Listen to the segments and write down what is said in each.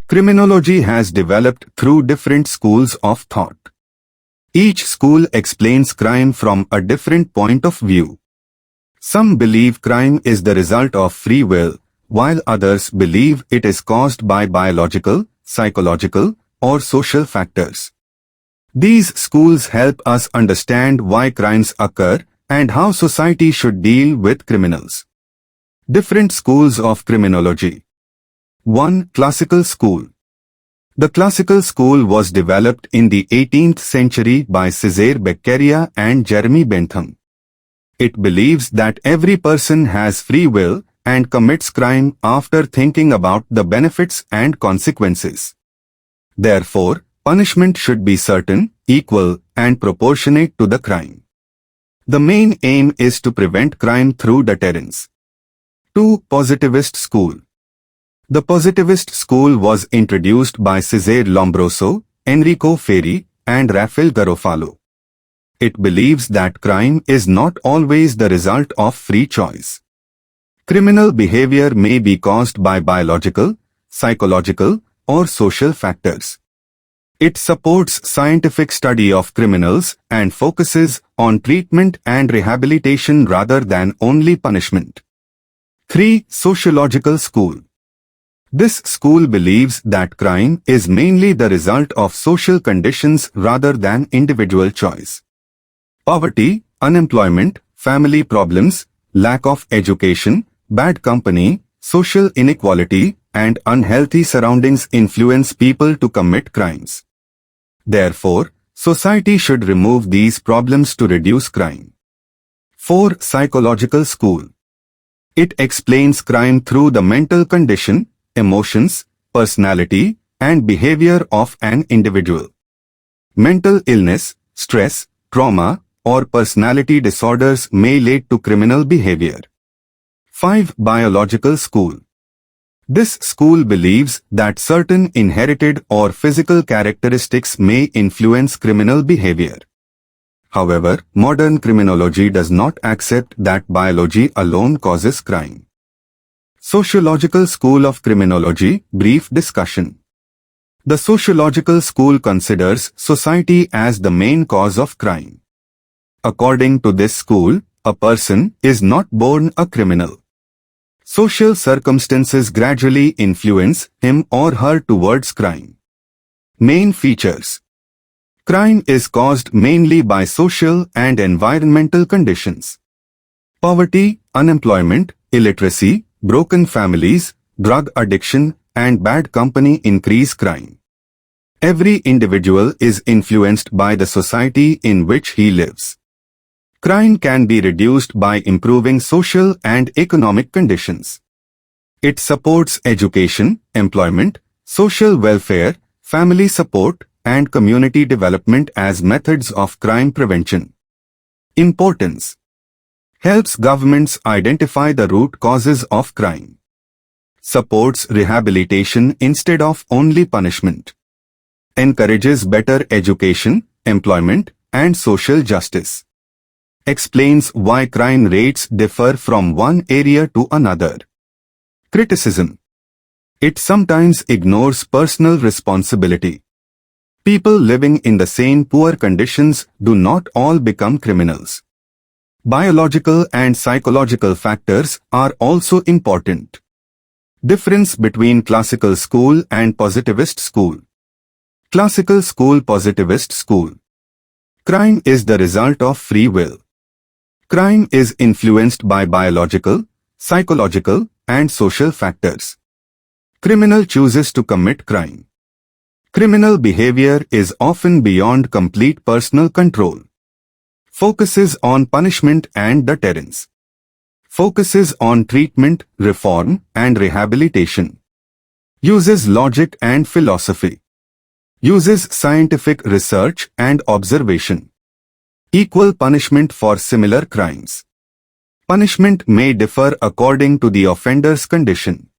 Criminology has developed through different schools of thought. Each school explains crime from a different point of view. Some believe crime is the result of free will, while others believe it is caused by biological, psychological, or social factors. These schools help us understand why crimes occur and how society should deal with criminals. Different schools of criminology. 1. Classical school. The classical school was developed in the 18th century by Cesare Beccaria and Jeremy Bentham. It believes that every person has free will and commits crime after thinking about the benefits and consequences. Therefore, punishment should be certain, equal, and proportionate to the crime. The main aim is to prevent crime through deterrence. 2. Positivist school. The positivist school was introduced by Cesare Lombroso, Enrico Ferri, and Raffaele Garofalo. It believes that crime is not always the result of free choice. Criminal behavior may be caused by biological, psychological, or social factors. It supports scientific study of criminals and focuses on treatment and rehabilitation rather than only punishment. 3. Sociological school. This school believes that crime is mainly the result of social conditions rather than individual choice. Poverty, unemployment, family problems, lack of education, bad company, social inequality, and unhealthy surroundings influence people to commit crimes. Therefore, society should remove these problems to reduce crime. 4. Psychological school. It explains crime through the mental condition, emotions, personality, and behavior of an individual. Mental illness, stress, trauma, or personality disorders may lead to criminal behavior. 5. Biological school. This school believes that certain inherited or physical characteristics may influence criminal behavior. However, modern criminology does not accept that biology alone causes crime. Sociological School of Criminology. Brief discussion. The sociological school considers society as the main cause of crime. According to this school, a person is not born a criminal. Social circumstances gradually influence him or her towards crime. Main features. Crime is caused mainly by social and environmental conditions. Poverty, unemployment, illiteracy, broken families, drug addiction, and bad company increase crime. Every individual is influenced by the society in which he lives. Crime can be reduced by improving social and economic conditions. It supports education, employment, social welfare, family support, and community development as methods of crime prevention. Importance. Helps governments identify the root causes of crime. Supports rehabilitation instead of only punishment. Encourages better education, employment, and social justice. Explains why crime rates differ from one area to another. Criticism. It sometimes ignores personal responsibility. People living in the same poor conditions do not all become criminals. Biological and psychological factors are also important. Difference between classical school and positivist school. Classical school, positivist school. Crime is the result of free will. Crime is influenced by biological, psychological, and social factors. Criminal chooses to commit crime. Criminal behavior is often beyond complete personal control. Focuses on punishment and deterrence. Focuses on treatment, reform, and rehabilitation. Uses logic and philosophy. Uses scientific research and observation. Equal punishment for similar crimes. Punishment may differ according to the offender's condition.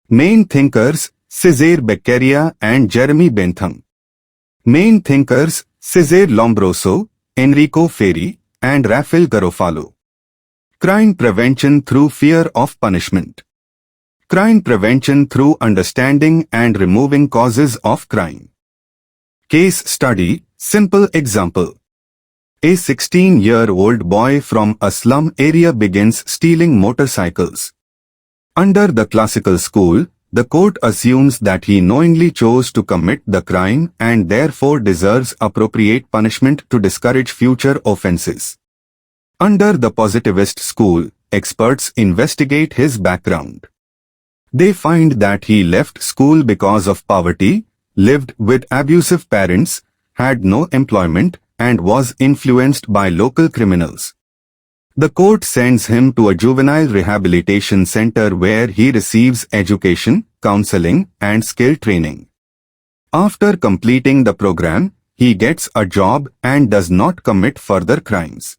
Main thinkers, Cesare Beccaria and Jeremy Bentham. Main thinkers, Cesare Lombroso, Enrico Ferri, and Raffaele Garofalo. Crime prevention through fear of punishment. Crime prevention through understanding and removing causes of crime. Case study, simple example. A 16-year-old boy from a slum area begins stealing motorcycles. Under the classical school, the court assumes that he knowingly chose to commit the crime and therefore deserves appropriate punishment to discourage future offenses. Under the positivist school, experts investigate his background. They find that he left school because of poverty, lived with abusive parents, had no employment, and was influenced by local criminals. The court sends him to a juvenile rehabilitation center where he receives education, counseling, and skill training. After completing the program, he gets a job and does not commit further crimes.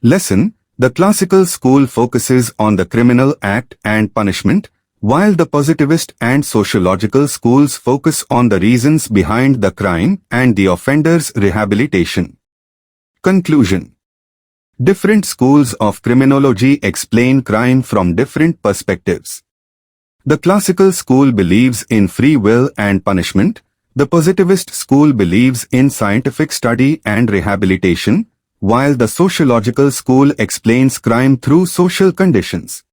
Lesson: the classical school focuses on the criminal act and punishment, while the positivist and sociological schools focus on the reasons behind the crime and the offender's rehabilitation. Conclusion: different schools of criminology explain crime from different perspectives. The classical school believes in free will and punishment. The positivist school believes in scientific study and rehabilitation, while the sociological school explains crime through social conditions.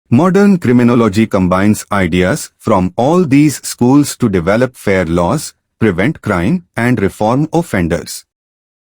Modern criminology combines ideas from all these schools to develop fair laws, prevent crime, and reform offenders.